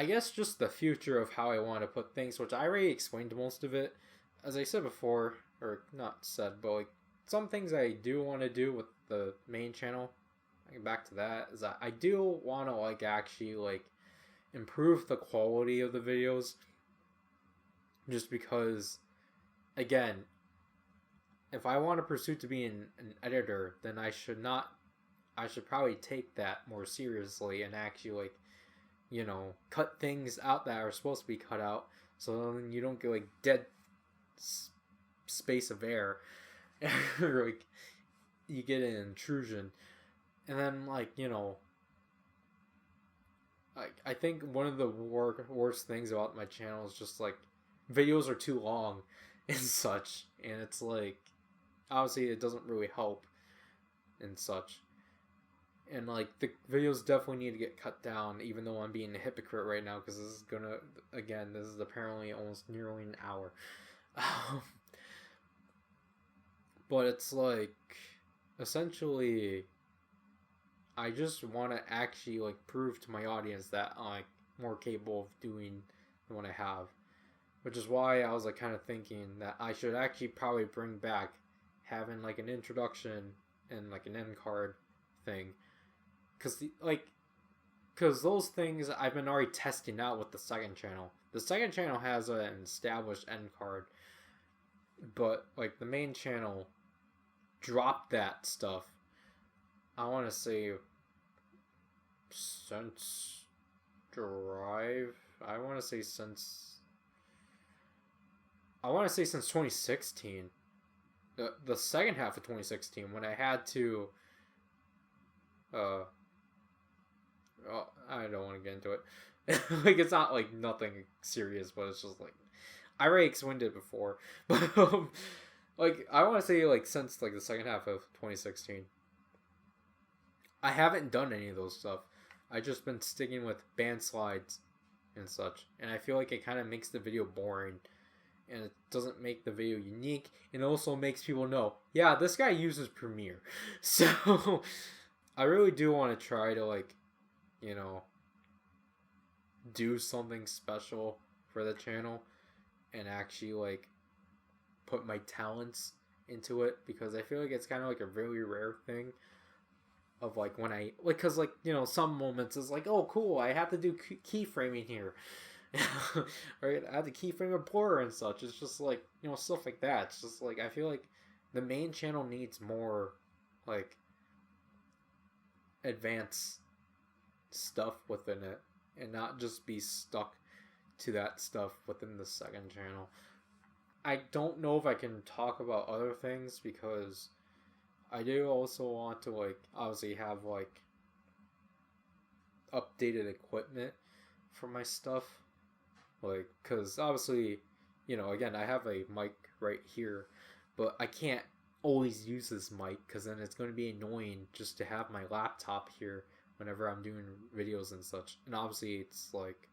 Speaker 1: guess just the future of how I want to put things, which I already explained most of it. As I said before, or not said, but like, some things I do want to do with the main channel, back to that, is that I do want to, like, actually, like, improve the quality of the videos, just because, again, if I want to pursue to be an editor, then I should probably take that more seriously and actually, like, you know, cut things out that are supposed to be cut out, so then you don't get, like, dead space of air, or, like, you get an intrusion. And then, like, you know, I think one of the worst things about my channel is just, like, videos are too long and such, and it's like, obviously it doesn't really help and such. And, like, the videos definitely need to get cut down, even though I'm being a hypocrite right now, because this is apparently almost nearly an hour. But it's like, essentially, I just want to actually, like, prove to my audience that I'm, like, more capable of doing than what I have. Which is why I was, like, kind of thinking that I should actually probably bring back having, like, an introduction and, like, an end card thing. Because those things I've been already testing out with the second channel. The second channel has an established end card, but, like, the main channel dropped that stuff, I want to say, since Drive. I want to say since 2016. the second half of 2016 when I had to well, I don't want to get into it. Like, it's not like nothing serious, but it's just like I already explained it before. But like I want to say like since like the second half of 2016, I haven't done any of those stuff. I just been sticking with band slides and such, and I feel like it kind of makes the video boring, and it doesn't make the video unique, and also makes people know, yeah, this guy uses Premiere. So I really do want to try to like, you know, do something special for the channel and actually like put my talents into it, because I feel like it's kind of like a really rare thing of like when I like, because like, you know, some moments is like, oh cool, I have to do keyframing here. Or I have to keyframe a blur and such. It's just like, you know, stuff like that. It's just like I feel like the main channel needs more like advanced stuff within it, and not just be stuck to that stuff within the second channel. I don't know if I can talk about other things, because I do also want to like obviously have like updated equipment for my stuff, like, because obviously, you know, again, I have a mic right here, but I can't always use this mic because then it's going to be annoying just to have my laptop here whenever I'm doing videos and such. And obviously it's like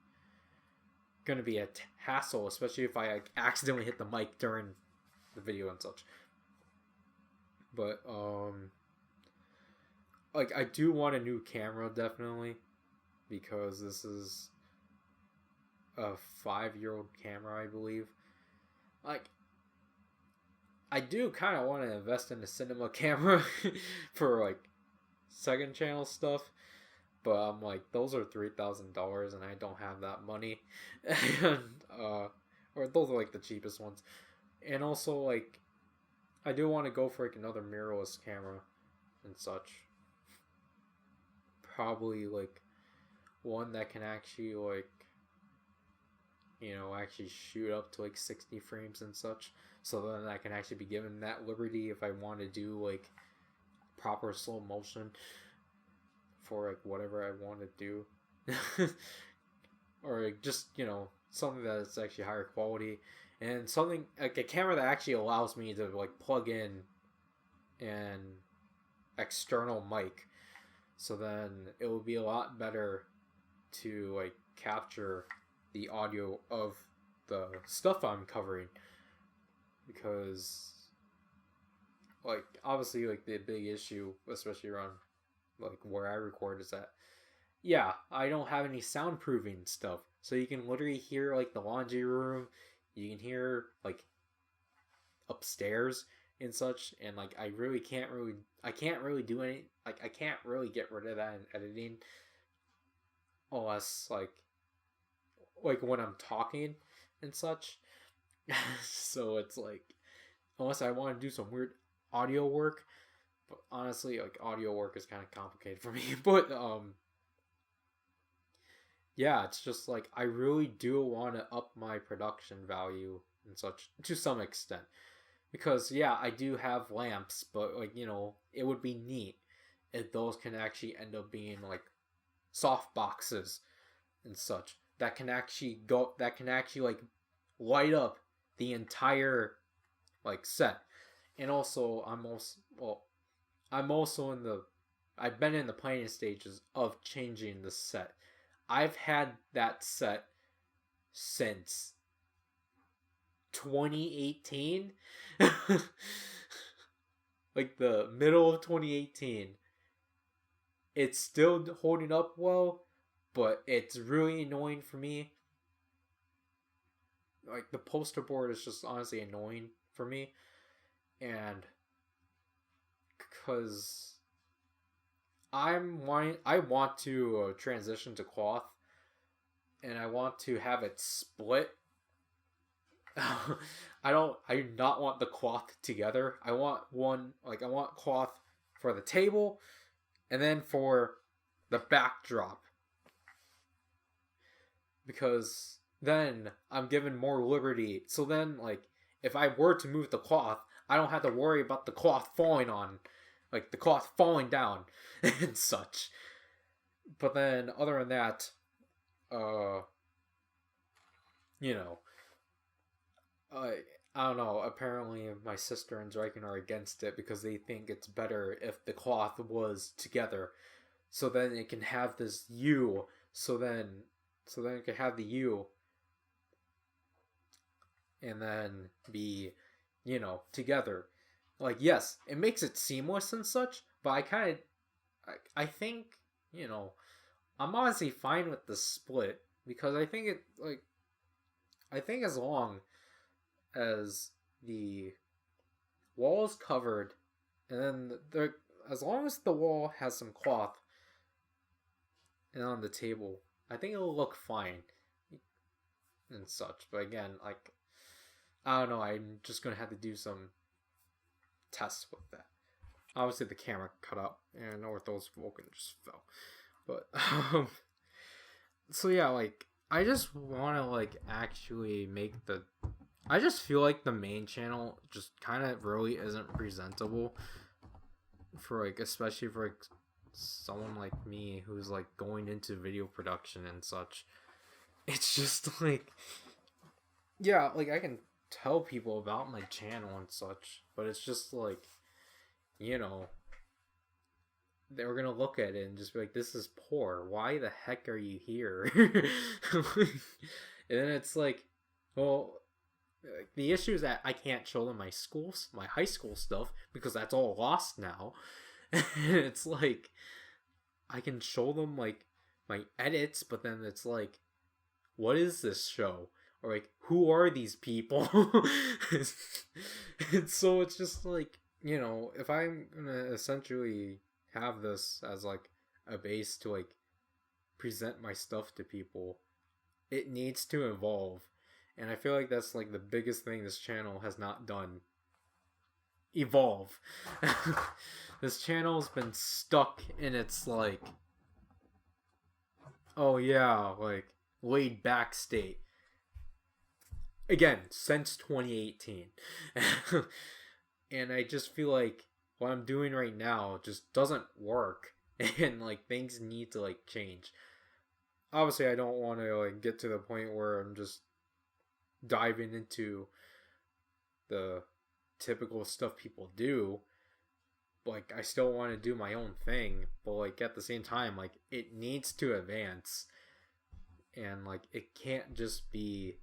Speaker 1: going to be a hassle, especially if I like accidentally hit the mic during the video and such. But like I do want a new camera definitely, because this is a 5-year-old camera, I believe. Like I do kind of want to invest in a cinema camera for like second channel stuff, but I'm like, those are $3,000 and I don't have that money. And or those are like the cheapest ones. And also like I do want to go for like another mirrorless camera and such. Probably like one that can actually like, you know, actually shoot up to like 60 frames and such, so then I can actually be given that liberty if I want to do like proper slow motion for like whatever I want to do. Or like just, you know, something that's actually higher quality, and something like a camera that actually allows me to like plug in an external mic, so then it will be a lot better to like capture the audio of the stuff I'm covering, because like obviously like the big issue, especially around like where I record, is that yeah, I don't have any soundproofing stuff, so you can literally hear like the laundry room, you can hear like upstairs and such, and like I can't really do any, like I can't really get rid of that in editing unless like when I'm talking and such. So it's like, unless I want to do some weird audio work, but honestly like audio work is kind of complicated for me. But yeah, it's just like I really do want to up my production value and such to some extent, because yeah, I do have lamps, but like, you know, it would be neat if those can actually end up being like soft boxes and such that can actually like light up the entire like set. And also I've been in the planning stages of changing the set. I've had that set since 2018. Like the middle of 2018. It's still holding up well, but it's really annoying for me. Like the poster board is just honestly annoying for me, and because I want to transition to cloth, and I want to have it split. I do not want the cloth together. I want cloth for the table and then for the backdrop, because then I'm given more liberty. So then like if I were to move the cloth, I don't have to worry about the cloth falling on, like the cloth falling down and such. But then other than that, you know, I don't know. Apparently, my sister and Draken are against it because they think it's better if the cloth was together, so then it can have this U. So then it can have the U, and then be, together. Like, yes, it makes it seamless and such, but I think, I'm honestly fine with the split because I think as long as the wall is covered, and then as long as the wall has some cloth and on the table, I think it'll look fine and such. But again, like, I don't know, I'm just gonna have to do some tests with that. Obviously, the camera cut up, and Ortho's Vulcan just fell. But so yeah, like, I just want to like actually make the. I just feel like the main channel just kind of really isn't presentable for like, especially for like someone like me who's like going into video production and such. It's just like, yeah, like I can tell people about my channel and such, but it's just like, they're gonna look at it and just be like, this is poor, why the heck are you here? And then it's like, well, the issue is that I can't show them my high school stuff, because that's all lost now. And it's like, I can show them like my edits, but then it's like, what is this show? Or like, who are these people? And so it's just like, if I'm gonna essentially have this as like a base to like present my stuff to people, it needs to evolve. And I feel like that's like the biggest thing this channel has not done. Evolve. This channel's been stuck in its like, oh yeah, like laid back state. Again, since 2018. And I just feel like what I'm doing right now just doesn't work. And like things need to like change. Obviously, I don't want to like get to the point where I'm just diving into the typical stuff people do. Like, I still want to do my own thing, but like at the same time, like it needs to advance, and like it can't just be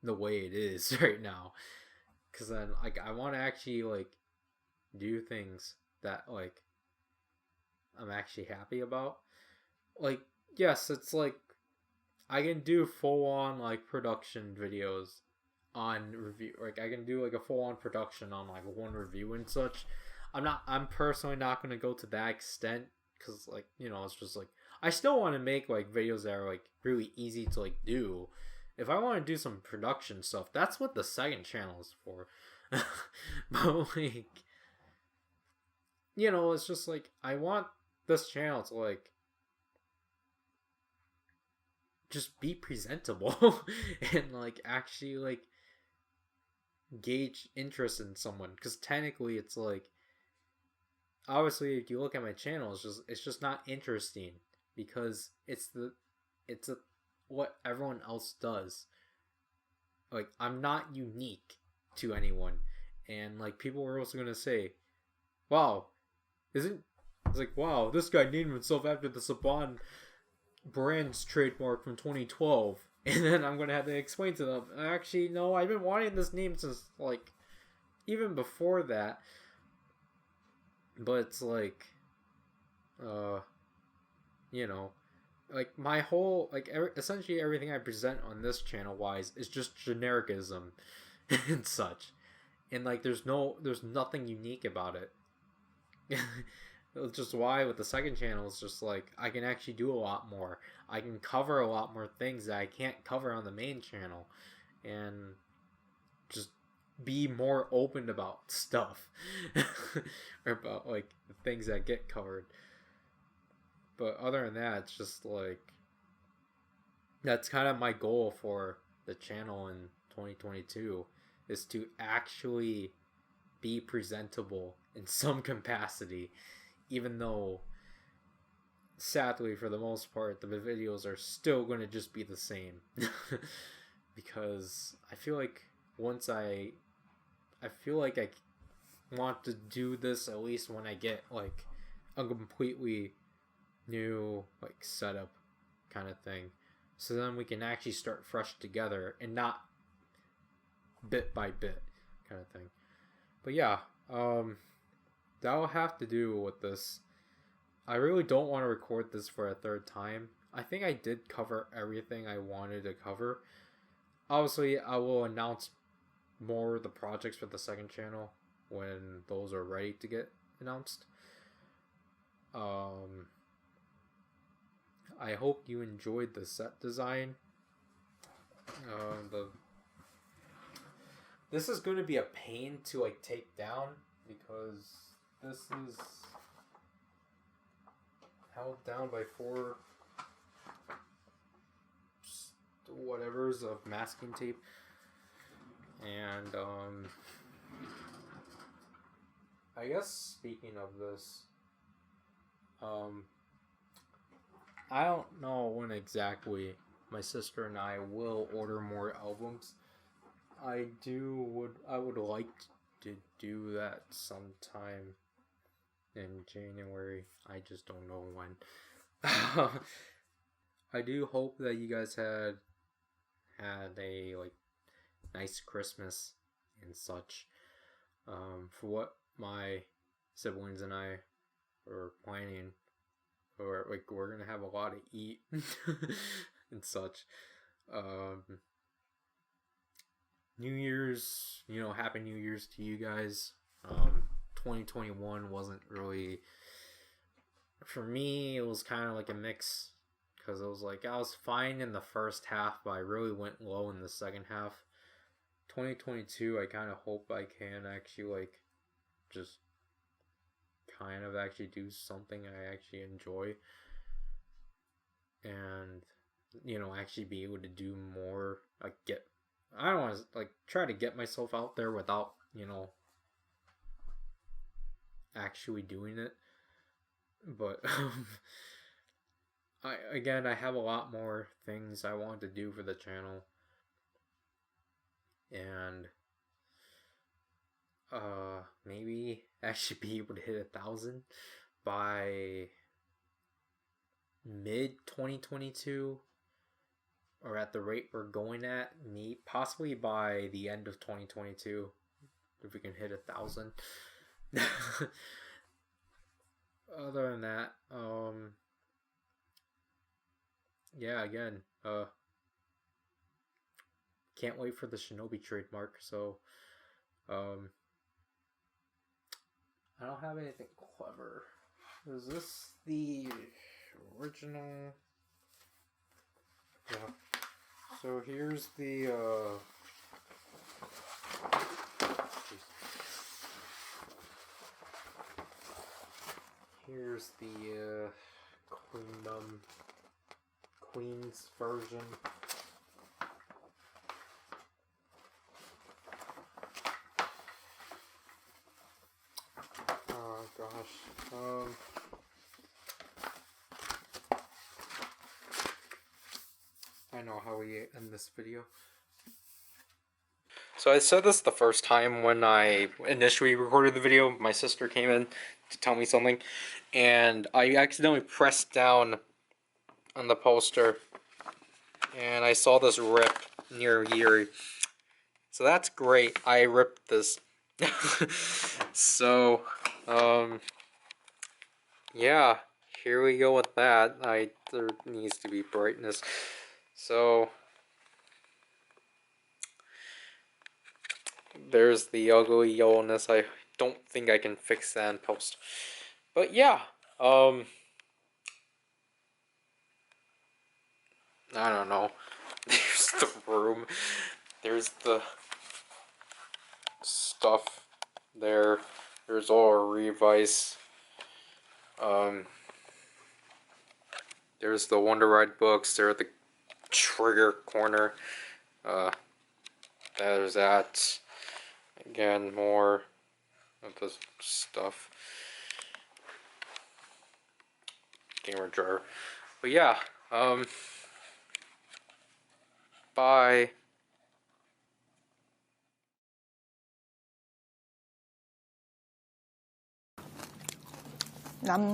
Speaker 1: the way it is right now. Because then like I want to actually like do things that like I'm actually happy about. Like, yes, it's like I can do full on like production videos on review. Like I can do like a full on production on like one review and such. I'm personally not gonna go to that extent, because like, it's just like I still want to make like videos that are like really easy to like do. If I want to do some production stuff, that's what the second channel is for. But like, it's just like I want this channel to like just be presentable and like actually like gauge interest in someone, because technically it's like, obviously if you look at my channel, it's just not interesting, because it's what everyone else does. Like, I'm not unique to anyone, and like people were also gonna say, wow, it's like, wow, this guy named himself after the Saban brand's trademark from 2012. And then I'm gonna have to explain to them, actually, no, I've been wanting this name since like even before that. But it's like, like my whole like essentially everything I present on this channel wise is just genericism and such, and like there's nothing unique about it. It's just why with the second channel, it's just like I can actually do a lot more. I can cover a lot more things that I can't cover on the main channel, and just be more open about stuff or about like the things that get covered. But other than that, it's just like that's kind of my goal for the channel in 2022, is to actually be presentable in some capacity, even though sadly for the most part the videos are still going to just be the same. Because I feel like I feel like I want to do this at least when I get like a completely new like setup kind of thing, so then we can actually start fresh together and not bit by bit kind of thing. But yeah, that'll have to do with this. I really don't want to record this for a third time. I think I did cover everything I wanted to cover. Obviously, I will announce more of the projects for the second channel when those are ready to get announced. I hope you enjoyed the set design. This is going to be a pain to like take down because this is held down by 4 whatevers of masking tape, and I guess speaking of this, I don't know when exactly my sister and I will order more albums. I would like to do that sometime in January. I just don't know when. I do hope that you guys had a like nice Christmas and such. For what my siblings and I are planning, or like we're gonna have a lot to eat and such. New Year's, Happy New Year's to you guys. 2021 wasn't really, for me, it was kind of like a mix, because it was like I was fine in the first half, but I really went low in the second half. 2022, I kind of hope I can actually like just kind of actually do something I actually enjoy, and actually be able to do more, like I don't want to like try to get myself out there without actually doing it. But I have a lot more things I want to do for the channel, and maybe actually be able to hit 1,000 by mid 2022, or at the rate we're going at, possibly by the end of 2022, if we can hit 1,000. Other than that, yeah, again, can't wait for the Shinobi trademark. So, I don't have anything clever. Is this the original? Yeah. So here's the here's the Queen's version. Oh gosh. I know how we end this video. So I said this the first time when I initially recorded the video. My sister came in to tell me something, and I accidentally pressed down on the poster, and I saw this rip near Yuri. So that's great. I ripped this. So, yeah, here we go with that. There needs to be brightness. So, there's the ugly yellowness. I don't think I can fix that in post. But yeah, I don't know. There's the room. There's the stuff there. There's all our Revice. There's the Wonder Ride books. They're at the trigger corner. There's that. Again, more of this stuff. Gamer drawer. But yeah, bye.
Speaker 2: 남